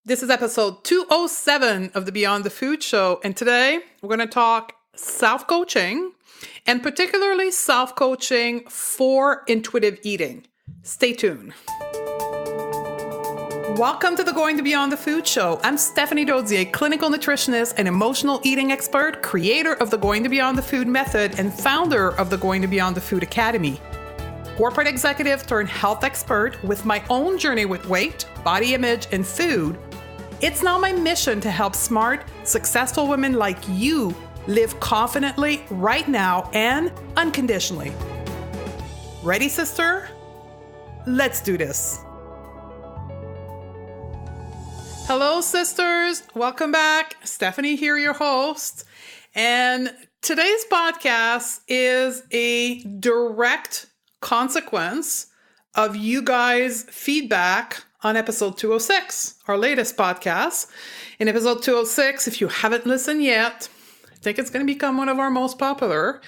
This is episode 207 of the Beyond the Food Show, and today we're going to talk self-coaching, and particularly self-coaching for intuitive eating. Stay tuned. Welcome to the Going to Beyond the Food Show. I'm Stephanie Dozier, clinical nutritionist and emotional eating expert, creator of the Going to Beyond the Food method, and founder of the Going to Beyond the Food Academy. Corporate executive turned health expert with my own journey with weight, body image, and food. It's now my mission to help smart, successful women like you live confidently right now and unconditionally. Ready, sister? Let's do this. Hello, sisters. Welcome back. Stephanie here, your host. And today's podcast is a direct consequence of you guys' feedback on episode 206, our latest podcast. In episode 206, if you haven't listened yet, I think it's going to become one of our most popular.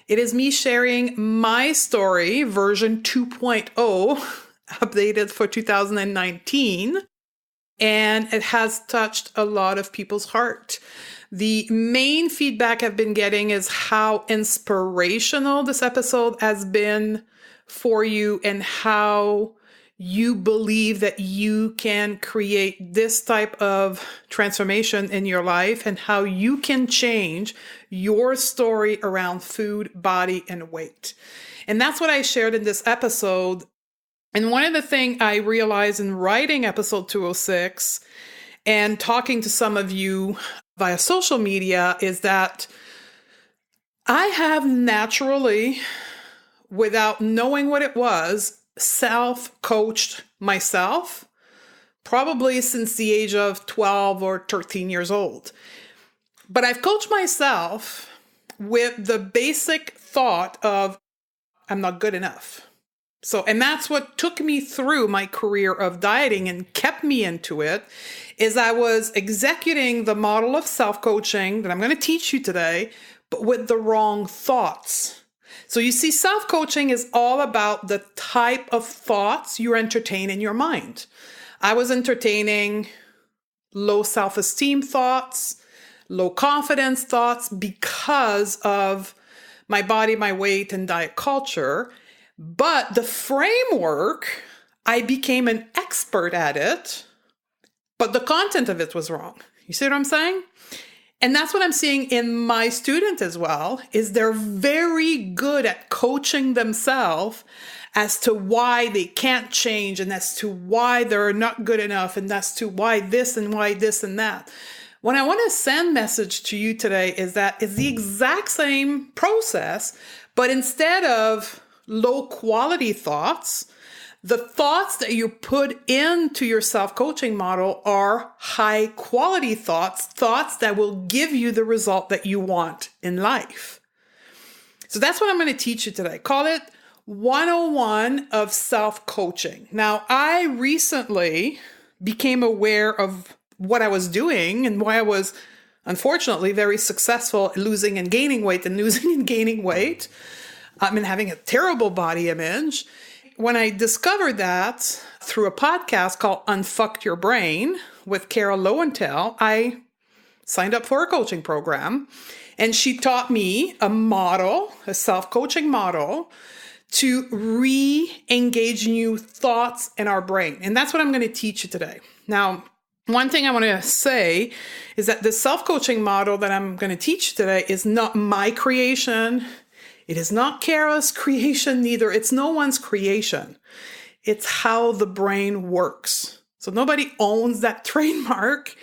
It is me sharing my story, version 2.0, updated for 2019. And it has touched a lot of people's heart. The main feedback I've been getting is how inspirational this episode has been for you and how you believe that you can create this type of transformation in your life and how you can change your story around food, body, and weight. And that's what I shared in this episode. And one of the things I realized in writing episode 206 and talking to some of you via social media is that I have naturally, without knowing what it was, self-coached myself, probably since the age of 12 or 13 years old. But I've coached myself with the basic thought of, I'm not good enough. And that's what took me through my career of dieting and kept me into it, is I was executing the model of self-coaching that I'm going to teach you today, but with the wrong thoughts. So you see, self-coaching is all about the type of thoughts you entertain in your mind. I was entertaining low self-esteem thoughts, low confidence thoughts because of my body, my weight, and diet culture. But the framework, I became an expert at it, but the content of it was wrong. You see what I'm saying? And that's what I'm seeing in my students as well, is they're very good at coaching themselves as to why they can't change and as to why they're not good enough and as to why this and that. What I want to send message to you today is that it's the exact same process, but instead of low quality thoughts, the thoughts that you put into your self-coaching model are high quality thoughts that will give you the result that you want in life. So that's what I'm going to teach you today. Call it 101 of self-coaching. Now, I recently became aware of what I was doing and why I was unfortunately very successful at losing and gaining weight and having a terrible body image. When I discovered that through a podcast called Unfucked Your Brain with Carol Lowenthal, I signed up for a coaching program, and she taught me a model, a self-coaching model, to re-engage new thoughts in our brain. And that's what I'm going to teach you today. Now, one thing I want to say is that the self-coaching model that I'm going to teach you today is not my creation. It is not Kara's creation, neither. It's no one's creation. It's how the brain works. So nobody owns that trademark.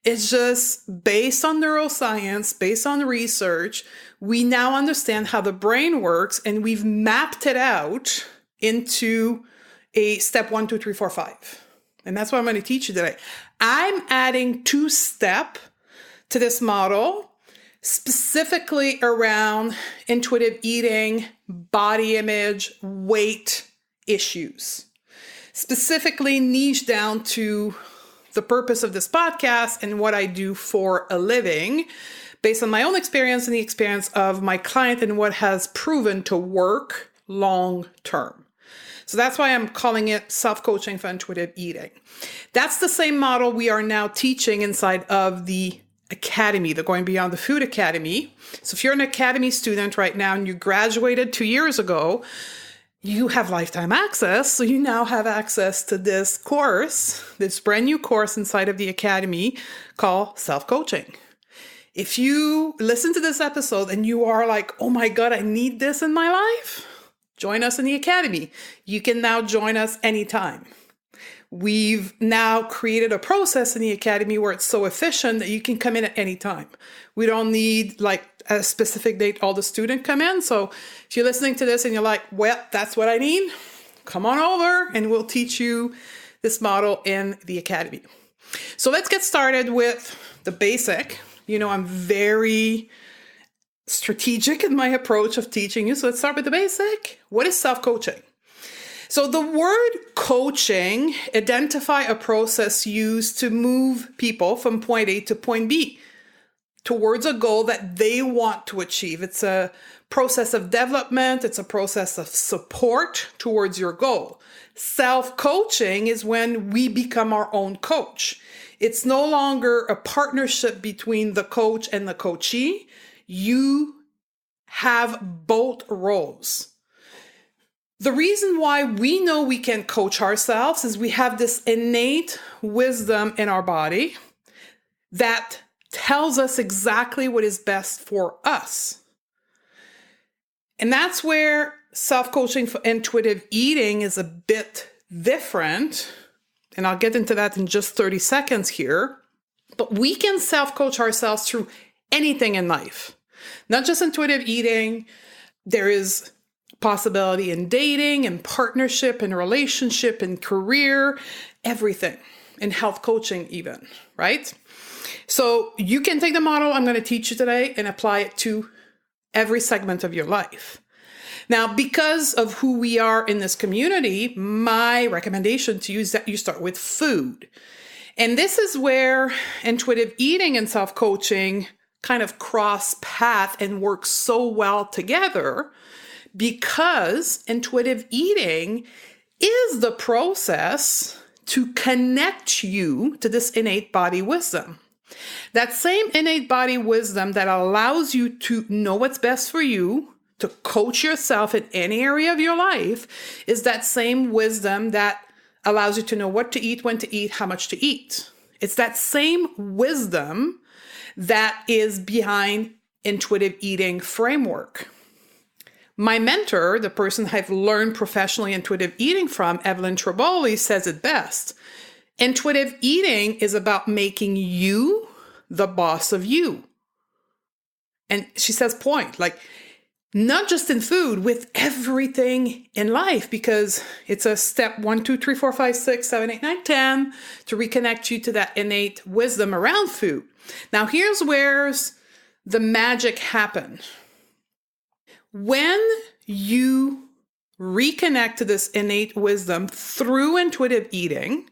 It's just based on neuroscience, based on research. We now understand how the brain works, and we've mapped it out into a step 1, 2, 3, 4, 5. And that's what I'm going to teach you today. I'm adding 2 steps to this model, specifically around intuitive eating, body image, weight issues. Specifically niche down to the purpose of this podcast and what I do for a living, based on my own experience and the experience of my client and what has proven to work long term. So that's why I'm calling it self-coaching for intuitive eating. That's the same model we are now teaching inside of the academy, the Going Beyond the Food Academy. So if you're an academy student right now and you graduated 2 years ago, you have lifetime access. So you now have access to this course, this brand new course inside of the academy called self-coaching. If you listen to this episode and you are like, oh my God, I need this in my life, join us in the academy. You can now join us anytime. We've now created a process in the academy where it's so efficient that you can come in at any time. We don't need like a specific date all the students come in. So if you're listening to this and you're like, well, that's what I need, come on over and we'll teach you this model in the academy. So let's get started with the basic. You know, I'm very strategic in my approach of teaching you. So let's start with the basic. What is self-coaching? So the word coaching identify a process used to move people from point A to point B towards a goal that they want to achieve. It's a process of development. It's a process of support towards your goal. Self-coaching is when we become our own coach. It's no longer a partnership between the coach and the coachee. You have both roles. The reason why we know we can coach ourselves is we have this innate wisdom in our body that tells us exactly what is best for us. And that's where self-coaching for intuitive eating is a bit different. And I'll get into that in just 30 seconds here. But we can self-coach ourselves through anything in life, not just intuitive eating. There is possibility in dating and partnership and relationship and career, everything, in health coaching even, right? So you can take the model I'm going to teach you today and apply it to every segment of your life. Now, because of who we are in this community, my recommendation to you is that you start with food. And this is where intuitive eating and self-coaching kind of cross path and work so well together, because intuitive eating is the process to connect you to this innate body wisdom. That same innate body wisdom that allows you to know what's best for you, to coach yourself in any area of your life, is that same wisdom that allows you to know what to eat, when to eat, how much to eat. It's that same wisdom that is behind intuitive eating framework. My mentor, the person I've learned professionally intuitive eating from, Evelyn Tribole, says it best. Intuitive eating is about making you the boss of you. And she says point, like, not just in food, with everything in life, because it's a step 1, 2, 3, 4, 5, 6, 7, 8, 9, 10 to reconnect you to that innate wisdom around food. Now, here's where the magic happens. When you reconnect to this innate wisdom through intuitive eating,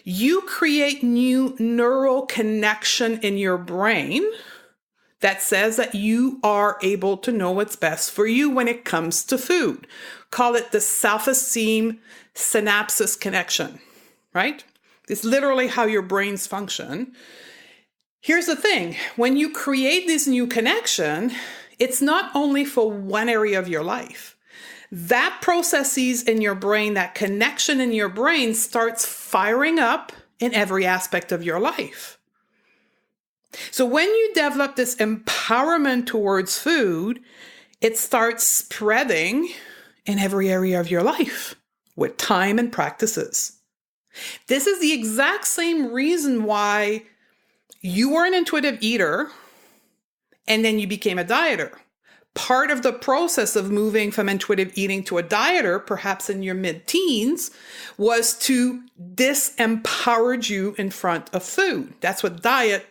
you create new neural connection in your brain that says that you are able to know what's best for you when it comes to food. Call it the self-esteem synapses connection, right? It's literally how your brains function. Here's the thing. When you create this new connection, it's not only for one area of your life. That processes in your brain, that connection in your brain starts firing up in every aspect of your life. So when you develop this empowerment towards food, it starts spreading in every area of your life with time and practices. This is the exact same reason why you were an intuitive eater and then you became a dieter. Part of the process of moving from intuitive eating to a dieter, perhaps in your mid-teens, was to disempower you in front of food. That's what diet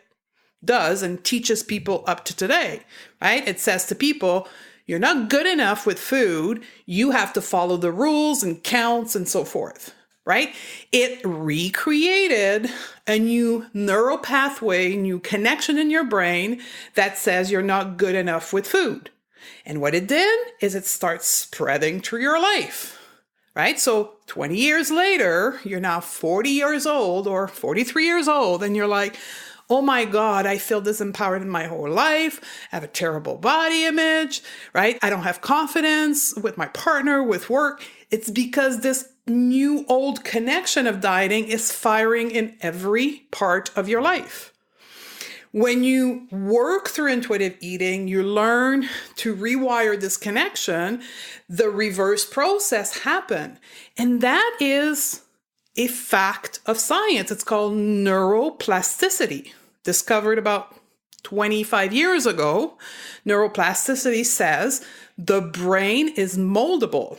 does and teaches people up to today, right? It says to people, you're not good enough with food. You have to follow the rules and counts and so forth, right? It recreated a new neural pathway, new connection in your brain that says you're not good enough with food. And what it did is it starts spreading through your life. right? So 20 years later, you're now 40 years old or 43 years old, and you're like, oh my God, I feel disempowered in my whole life. I have a terrible body image, right? I don't have confidence with my partner, with work. It's because this new old connection of dieting is firing in every part of your life. When you work through intuitive eating, you learn to rewire this connection, the reverse process happen. And that is a fact of science. It's called neuroplasticity, discovered about 25 years ago. Neuroplasticity says the brain is moldable.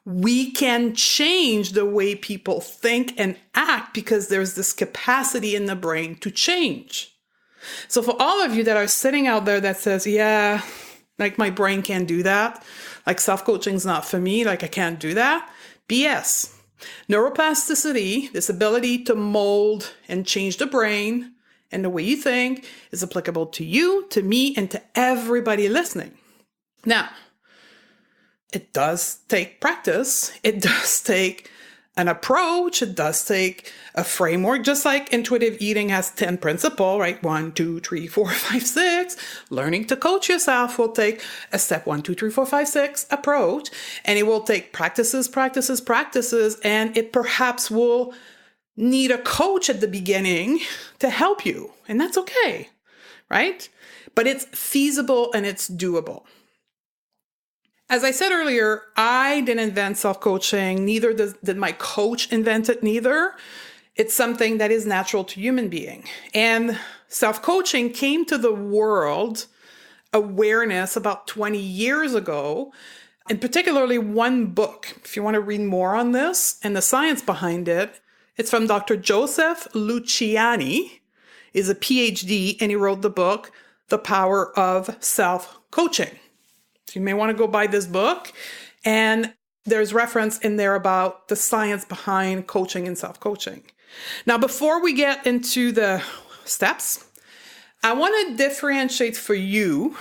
We can change the way people think and act because there's this capacity in the brain to change. So for all of you that are sitting out there that says, yeah, like my brain can't do that, like self-coaching's not for me, like I can't do that, BS. Neuroplasticity, this ability to mold and change the brain and the way you think, is applicable to you, to me, and to everybody listening. Now, it does take practice. It does take an approach. It does take a framework, just like intuitive eating has 10 principles, right? 1, 2, 3, 4, 5, 6. Learning to coach yourself will take a step 1, 2, 3, 4, 5, 6 approach. And it will take practices, and it perhaps will need a coach at the beginning to help you. And that's okay, right? But it's feasible and it's doable. As I said earlier, I didn't invent self-coaching, neither did my coach invent it, neither. It's something that is natural to human being. And self-coaching came to the world awareness about 20 years ago, and particularly one book. If you want to read more on this and the science behind it, it's from Dr. Joseph Luciani. He's a PhD, and he wrote the book, The Power of Self-Coaching. So you may want to go buy this book, and there's reference in there about the science behind coaching and self-coaching. Now, before we get into the steps, I want to differentiate for you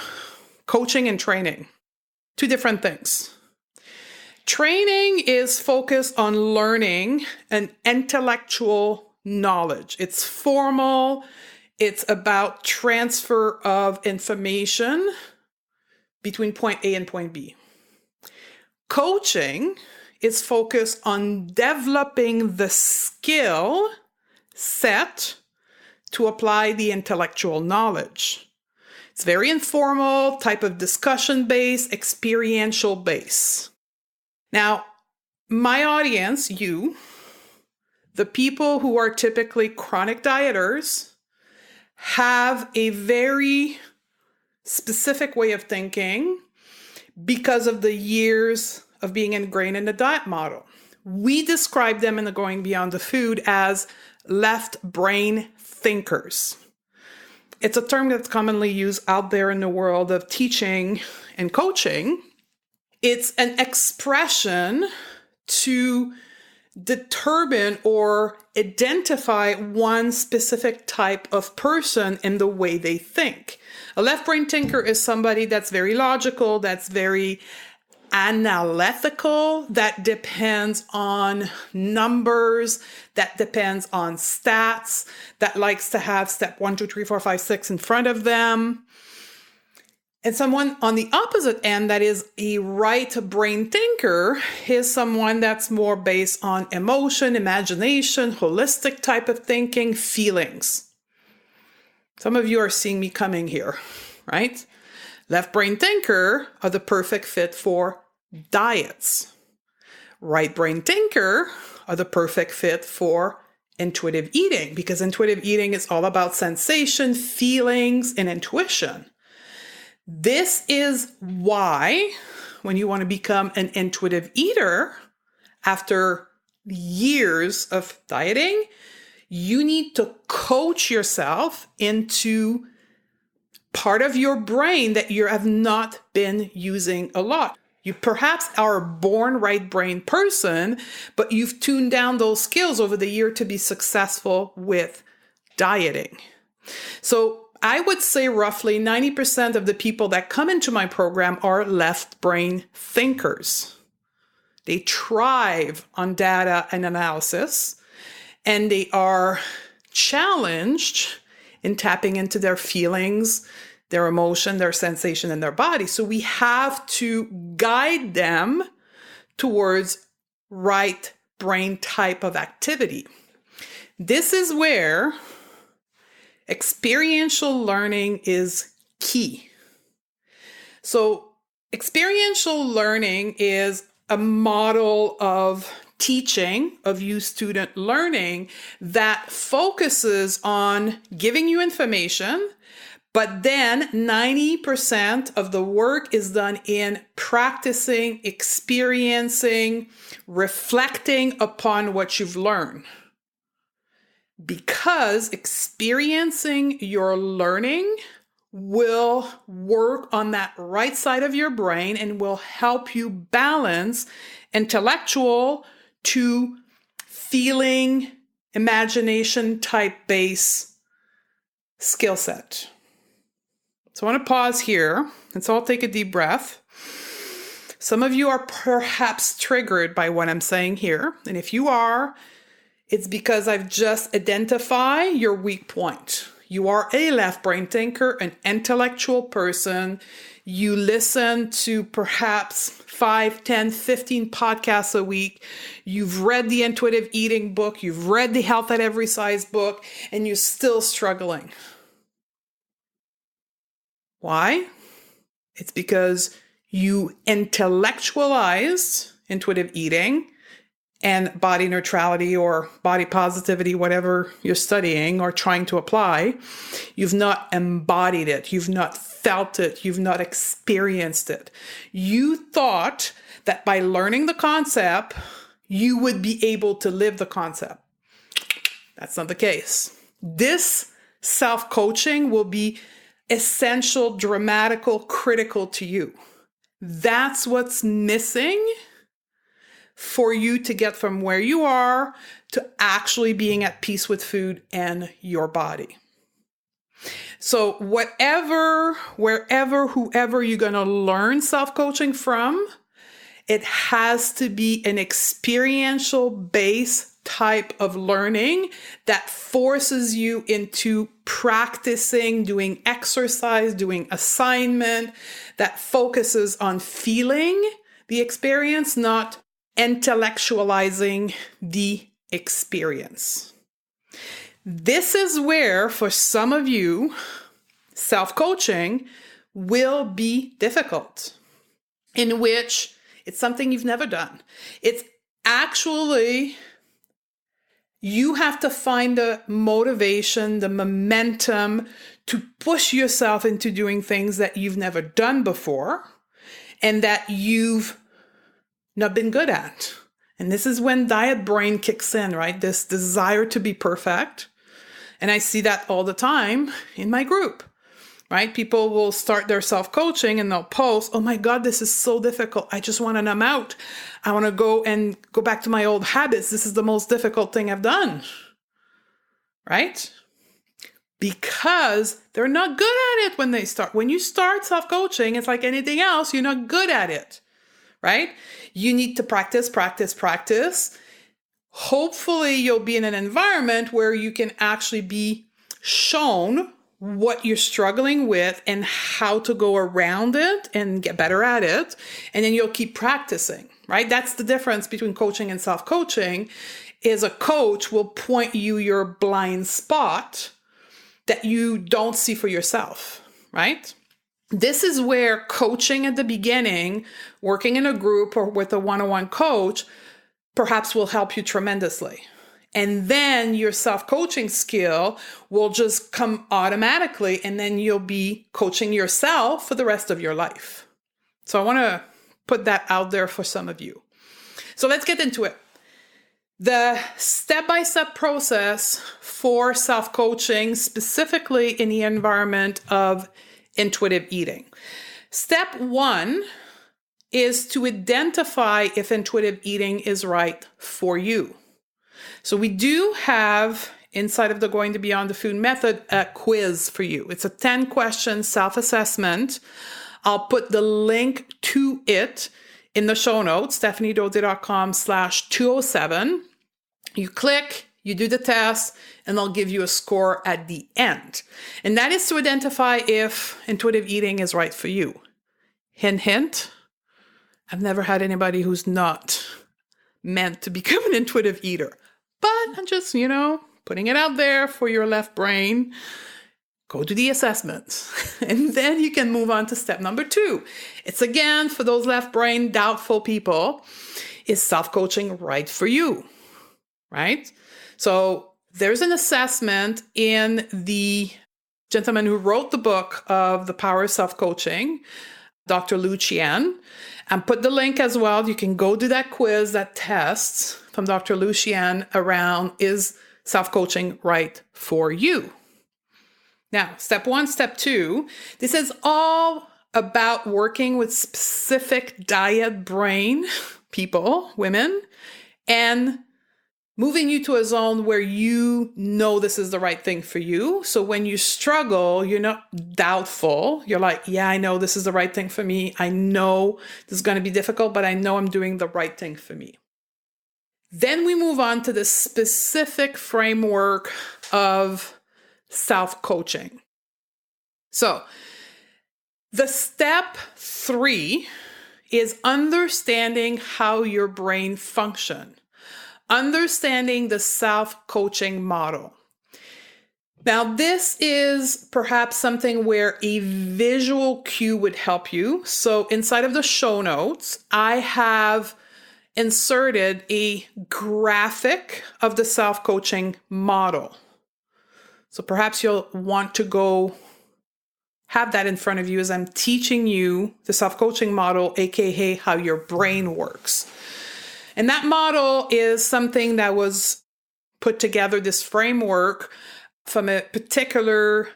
coaching and training. Two different things. Training is focused on learning an intellectual knowledge. It's formal. It's about transfer of information between point A and point B. Coaching is focused on developing the skill set to apply the intellectual knowledge. It's very informal, type of discussion-based, experiential base. Now, my audience, you, the people who are typically chronic dieters, have a very specific way of thinking because of the years of being ingrained in the diet model. We describe them in the Going Beyond the Food as left brain thinkers. It's a term that's commonly used out there in the world of teaching and coaching. It's an expression to determine or identify one specific type of person in the way they think. A left brain thinker is somebody that's very logical, that's very analytical, that depends on numbers, that depends on stats, that likes to have step 1, 2, 3, 4, 5, 6 in front of them. And someone on the opposite end that is a right brain thinker is someone that's more based on emotion, imagination, holistic type of thinking, feelings. Some of you are seeing me coming here, right? Left brain thinker are the perfect fit for diets. Right brain thinker are the perfect fit for intuitive eating, because intuitive eating is all about sensation, feelings, and intuition. This is why when you want to become an intuitive eater after years of dieting, you need to coach yourself into part of your brain that you have not been using a lot. You perhaps are a born right brain person, but you've tuned down those skills over the year to be successful with dieting. So I would say roughly 90% of the people that come into my program are left brain thinkers. They thrive on data and analysis, and they are challenged in tapping into their feelings, their emotion, their sensation in their body. So we have to guide them towards right brain type of activity. This is where experiential learning is key. So experiential learning is a model of teaching, of you student learning, that focuses on giving you information, but then 90% of the work is done in practicing, experiencing, reflecting upon what you've learned. Because experiencing your learning will work on that right side of your brain and will help you balance intellectual to feeling, imagination type base skill set. So I want to pause here. Let's all take a deep breath. Some of you are perhaps triggered by what I'm saying here. And if you are, it's because I've just identified your weak point. You are a left brain thinker, an intellectual person. You listen to perhaps 5, 10, 15 podcasts a week. You've read the intuitive eating book. You've read the health at every size book, and you're still struggling. Why? It's because you intellectualized intuitive eating and body neutrality or body positivity, whatever you're studying or trying to apply. You've not embodied it. You've not felt it. You've not experienced it. You thought that by learning the concept, you would be able to live the concept. That's not the case. This self-coaching will be essential, dramatical, critical to you. That's what's missing for you to get from where you are to actually being at peace with food and your body. So wherever, whoever you're going to learn self-coaching from, it has to be an experiential base type of learning that forces you into practicing, doing exercise, doing assignment, that focuses on feeling the experience, not intellectualizing the experience. This is where, for some of you, self-coaching will be difficult, in which it's something you've never done. It's actually, you have to find the motivation, the momentum to push yourself into doing things that you've never done before and that you've not been good at. And this is when diet brain kicks in, right? This desire to be perfect. And I see that all the time in my group, right? People will start their self-coaching and they'll post, oh my God, this is so difficult. I just want to numb out. I want to go back to my old habits. This is the most difficult thing I've done, right? Because they're not good at it when they start. When you start self-coaching, it's like anything else, you're not good at it, right? You need to practice. Hopefully you'll be in an environment where you can actually be shown what you're struggling with and how to go around it and get better at it. And then you'll keep practicing, right? That's the difference between coaching and self-coaching, is a coach will point you your blind spot that you don't see for yourself, right? This is where coaching at the beginning, working in a group or with a one-on-one coach, perhaps will help you tremendously. And then your self-coaching skill will just come automatically, and then you'll be coaching yourself for the rest of your life. So I want to put that out there for some of you. So let's get into it. The step-by-step process for self-coaching, specifically in the environment of intuitive eating. Step 1 is to identify if intuitive eating is right for you. So we do have, inside of the Going to Beyond the Food method, a quiz for you. It's a 10-question self-assessment. I'll put the link to it in the show notes, stephaniedode.com/207. You click, you do the test, and they'll give you a score at the end. And that is to identify if intuitive eating is right for you. Hint, hint. I've never had anybody who's not meant to become an intuitive eater. But I'm just, putting it out there for your left brain. Go do the assessment. And then you can move on to step number 2. It's again, for those left brain doubtful people, is self-coaching right for you? Right? So there's an assessment in the gentleman who wrote the book of The Power of Self-Coaching, Dr. Lucian, and put the link as well. You can go do that quiz, that test from Dr. Lucian around, is self-coaching right for you? Now, step 1, step 2, this is all about working with specific diet brain people, women, and moving you to a zone where you know this is the right thing for you. So when you struggle, you're not doubtful. You're like, yeah, I know this is the right thing for me. I know this is going to be difficult, but I know I'm doing the right thing for me. Then we move on to the specific framework of self-coaching. So the step 3 is understanding how your brain functions. Understanding the self-coaching model. Now, this is perhaps something where a visual cue would help you. So inside of the show notes, I have inserted a graphic of the self-coaching model. So perhaps you'll want to go have that in front of you as I'm teaching you the self-coaching model, aka how your brain works. And that model is something that was put together, this framework, from a particular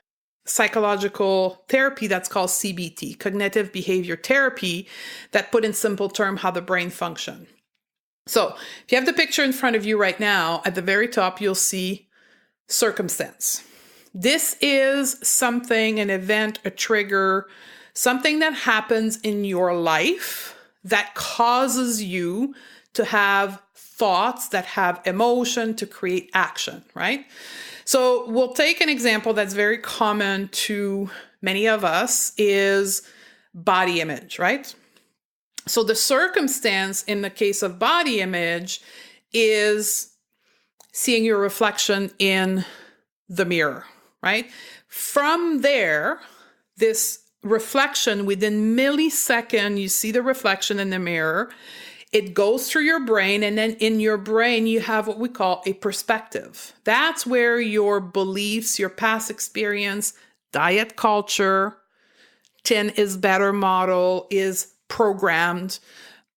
psychological therapy that's called CBT, cognitive behavior therapy, that put in simple terms how the brain functions. So if you have the picture in front of you right now, at the very top, you'll see circumstance. This is something, an event, a trigger, something that happens in your life that causes you to have thoughts, that have emotion, to create action, right? So we'll take an example that's very common to many of us is body image, right? So the circumstance in the case of body image is seeing your reflection in the mirror, right? From there, this reflection, within millisecond, you see the reflection in the mirror. It goes through your brain, and then in your brain, you have what we call a perspective. That's where your beliefs, your past experience, diet culture, 10 is better model is programmed,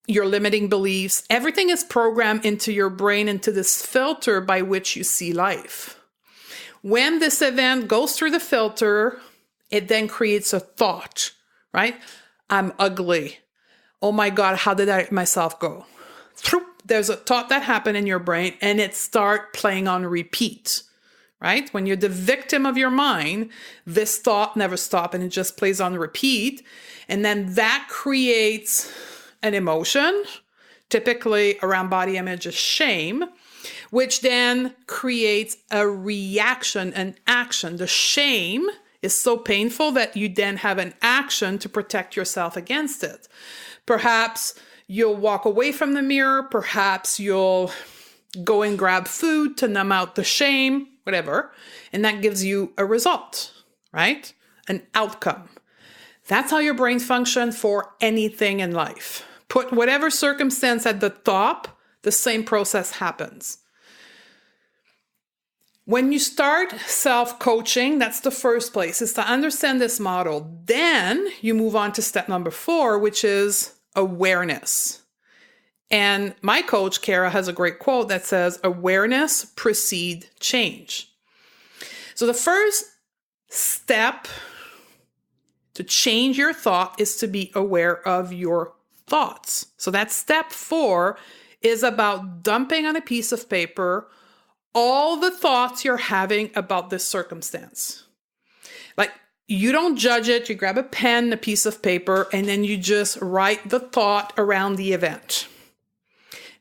your limiting beliefs, everything is programmed into your brain, into this filter by which you see life. When this event goes through the filter, it then creates a thought, right? I'm ugly. Oh my God, how did I let myself go? There's a thought that happened in your brain and it starts playing on repeat, right? When you're the victim of your mind, this thought never stops and it just plays on repeat. And then that creates an emotion, typically around body image is shame, which then creates a reaction, an action. The shame is so painful that you then have an action to protect yourself against it. Perhaps you'll walk away from the mirror. Perhaps you'll go and grab food to numb out the shame, whatever. And that gives you a result, right? An outcome. That's how your brain functions for anything in life. Put whatever circumstance at the top, the same process happens. When you start self-coaching, that's the first place, is to understand this model. Then you move on to step number 4, which is awareness. And my coach, Kara, has a great quote that says, awareness precedes change. So the first step to change your thought is to be aware of your thoughts. So that step 4 is about dumping on a piece of paper all the thoughts you're having about this circumstance. Like You don't judge it. You grab a pen, a piece of paper, and then you just write the thought around the event.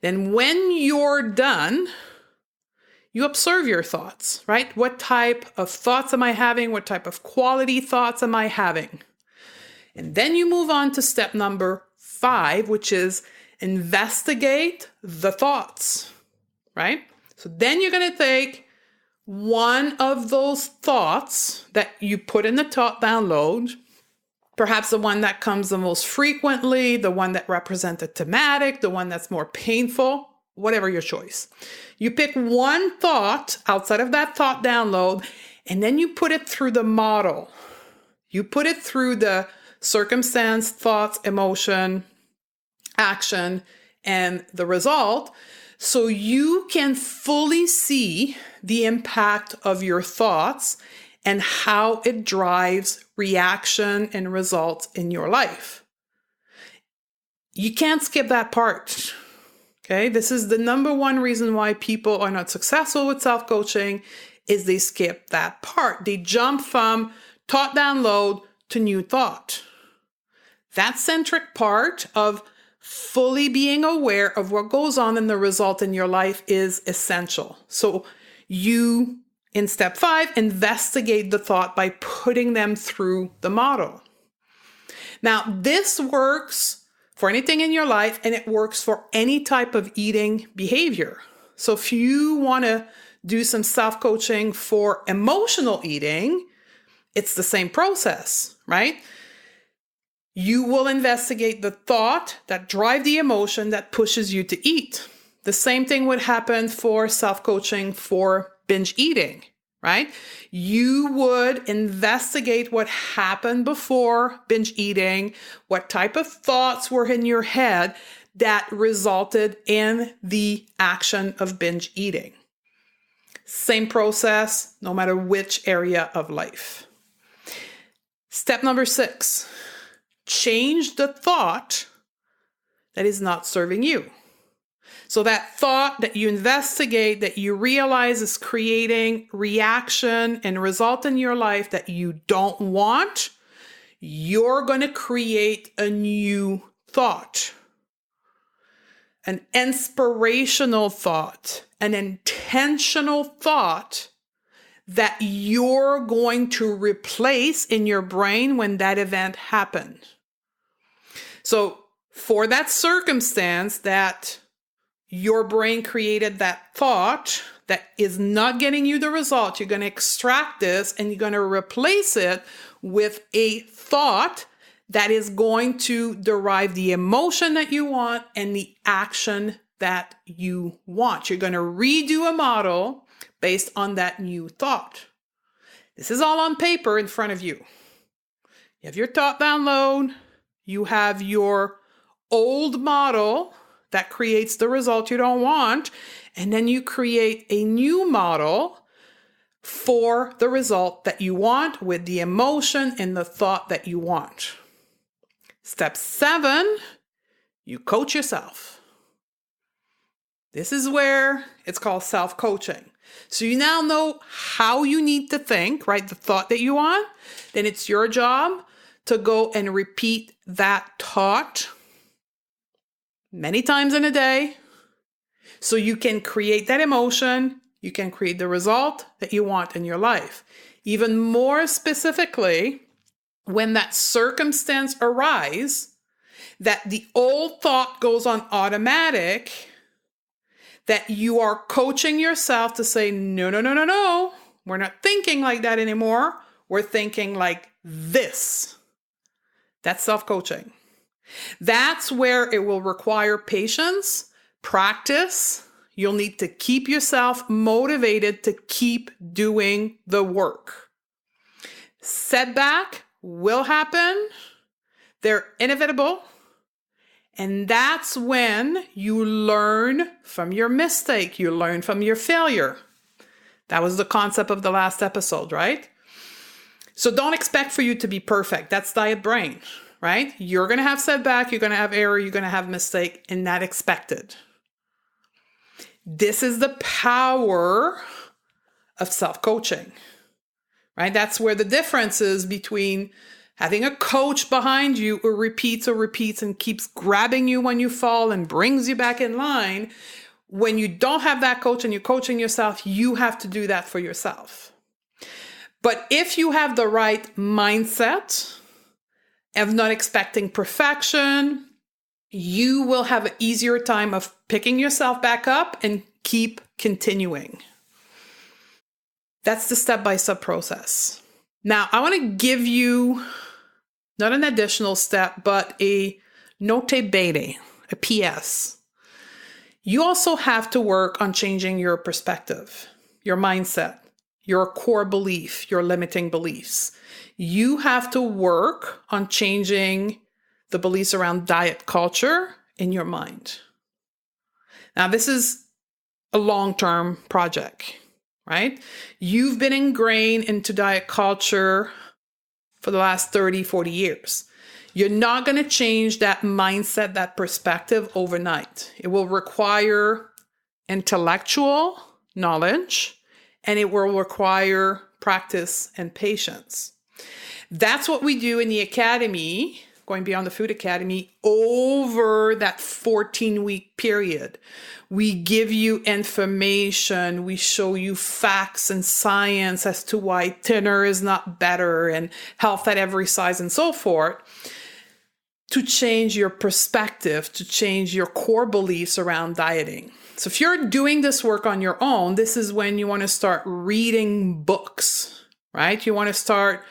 Then when you're done, you observe your thoughts, right? What type of thoughts am I having? What type of quality thoughts am I having? And then you move on to step number 5, which is investigate the thoughts, right? So then you're going to take one of those thoughts that you put in the thought download, perhaps the one that comes the most frequently, the one that represents a thematic, the one that's more painful, whatever your choice. You pick one thought outside of that thought download, and then you put it through the model. You put it through the circumstance, thoughts, emotion, action, and the result, so you can fully see the impact of your thoughts and how it drives reaction and results in your life. You can't skip that part. Okay, this is the number one reason why people are not successful with self-coaching is they skip that part. They jump from thought download to new thought. That centric part of fully being aware of what goes on in the result in your life is essential. So you, in step 5, investigate the thought by putting them through the model. Now, this works for anything in your life, and it works for any type of eating behavior. So if you want to do some self-coaching for emotional eating, it's the same process, right? You will investigate the thought that drives the emotion that pushes you to eat. The same thing would happen for self-coaching for binge eating, right? You would investigate what happened before binge eating, what type of thoughts were in your head that resulted in the action of binge eating. Same process, no matter which area of life. Step number 6. Change the thought that is not serving you. So that thought that you investigate, that you realize is creating reaction and result in your life that you don't want, you're going to create a new thought, an inspirational thought, an intentional thought that you're going to replace in your brain when that event happened. So for that circumstance that your brain created that thought that is not getting you the result, you're going to extract this and you're going to replace it with a thought that is going to derive the emotion that you want and the action that you want. You're going to redo a model based on that new thought. This is all on paper in front of you. You have your thought download. You have your old model that creates the result you don't want. And then you create a new model for the result that you want with the emotion and the thought that you want. Step 7, you coach yourself. This is where it's called self-coaching. So you now know how you need to think, right? The thought that you want. Then it's your job to go and repeat that thought many times in a day. So you can create that emotion. You can create the result that you want in your life. Even more specifically, when that circumstance arises, that the old thought goes on automatic, that you are coaching yourself to say, no. We're not thinking like that anymore. We're thinking like this. That's self-coaching. That's where it will require patience, practice. You'll need to keep yourself motivated to keep doing the work. Setback will happen. They're inevitable. And that's when you learn from your mistake. You learn from your failure. That was the concept of the last episode, right? So don't expect for you to be perfect. That's diet brain, right? You're going to have setback. You're going to have error. You're going to have mistake, and not expected. This is the power of self-coaching. right? That's where the difference is between having a coach behind you who repeats and keeps grabbing you when you fall and brings you back in line. When you don't have that coach and you're coaching yourself, you have to do that for yourself. But if you have the right mindset of not expecting perfection, you will have an easier time of picking yourself back up and keep continuing. That's the step-by-step process. Now, I want to give you not an additional step, but a note bene, a PS. You also have to work on changing your perspective, your mindset, your core belief, your limiting beliefs. You have to work on changing the beliefs around diet culture in your mind. Now, this is a long-term project, right? You've been ingrained into diet culture for the last 30, 40 years. You're not going to change that mindset, that perspective overnight. It will require intellectual knowledge, and it will require practice and patience. That's what we do in the academy, going beyond the Food Academy, over that 14-week period. We give you information, we show you facts and science as to why thinner is not better and health at every size and so forth, to change your perspective, to change your core beliefs around dieting. So if you're doing this work on your own, this is when you want to start reading books, right? You want to start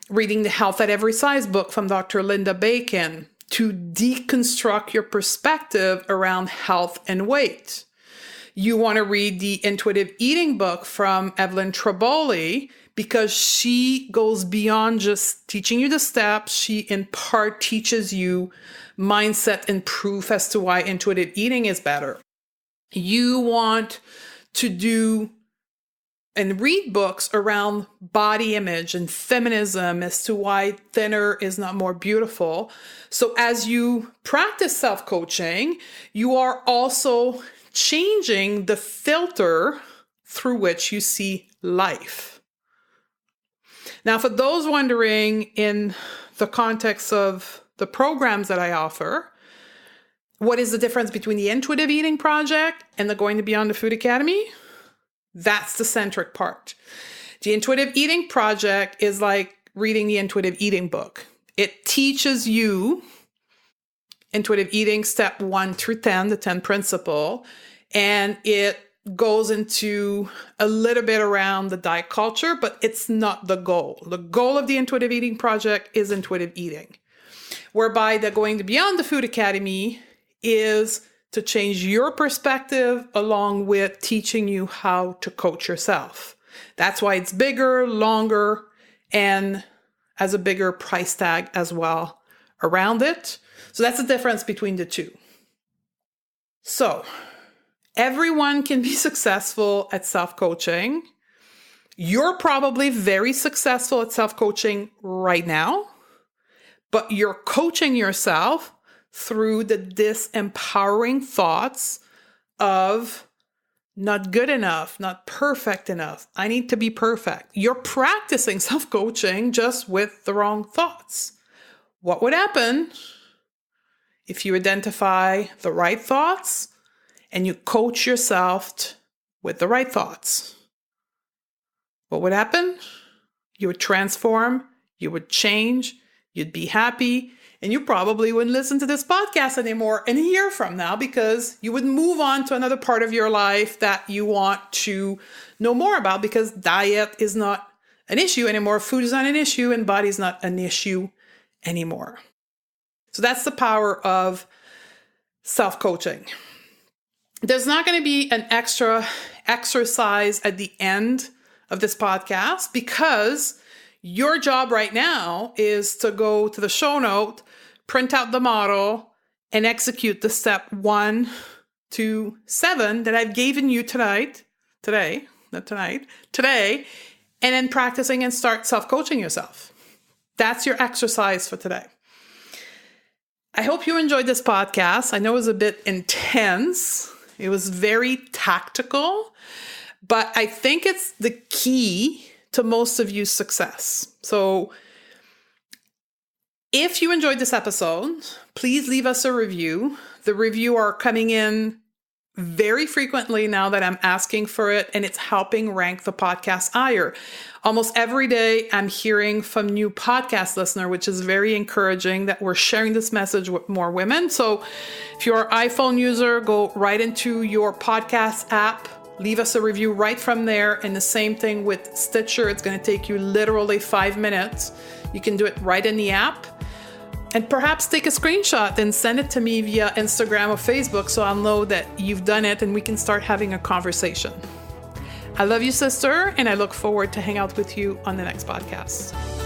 reading the Health at Every Size book from Dr. Linda Bacon to deconstruct your perspective around health and weight. You want to read the Intuitive Eating book from Evelyn Tribole because she goes beyond just teaching you the steps. She in part teaches you mindset and proof as to why intuitive eating is better. You want to do and read books around body image and feminism as to why thinner is not more beautiful. So as you practice self-coaching, you are also changing the filter through which you see life. Now, for those wondering in the context of the programs that I offer, what is the difference between the Intuitive Eating Project and the Going to Beyond the Food Academy? That's the centric part. The Intuitive Eating Project is like reading the Intuitive Eating book. It teaches you intuitive eating step 1 through 10, the 10 principle, and it goes into a little bit around the diet culture, but it's not the goal. The goal of the Intuitive Eating Project is intuitive eating, whereby the Going to Beyond the Food Academy is to change your perspective along with teaching you how to coach yourself. That's why it's bigger, longer, and has a bigger price tag as well around it. So that's the difference between the two. So everyone can be successful at self-coaching. You're probably very successful at self-coaching right now, but you're coaching yourself through the disempowering thoughts of not good enough, not perfect enough. I need to be perfect. You're practicing self-coaching just with the wrong thoughts. What would happen if you identify the right thoughts and you coach yourself with the right thoughts? What would happen? You would transform, you would change, you'd be happy, and you probably wouldn't listen to this podcast anymore in a year from now because you would move on to another part of your life that you want to know more about, because diet is not an issue anymore, food is not an issue, and body is not an issue anymore. So that's the power of self-coaching. There's not going to be an extra exercise at the end of this podcast because your job right now is to go to the show note, print out the model, and execute the step 1 to 7 that I've given you today, and then practicing and start self-coaching yourself. That's your exercise for today. I hope you enjoyed this podcast. I know it was a bit intense. It was very tactical, but I think it's the key to most of you's success. So if you enjoyed this episode, please leave us a review. The review are coming in very frequently now that I'm asking for it, and it's helping rank the podcast higher. Almost every day I'm hearing from new podcast listeners, which is very encouraging that we're sharing this message with more women. So if you're an iPhone user, go right into your podcast app, leave us a review right from there. And the same thing with Stitcher. It's going to take you literally 5 minutes. You can do it right in the app. And perhaps take a screenshot and send it to me via Instagram or Facebook so I'll know that you've done it and we can start having a conversation. I love you, sister, and I look forward to hang out with you on the next podcast.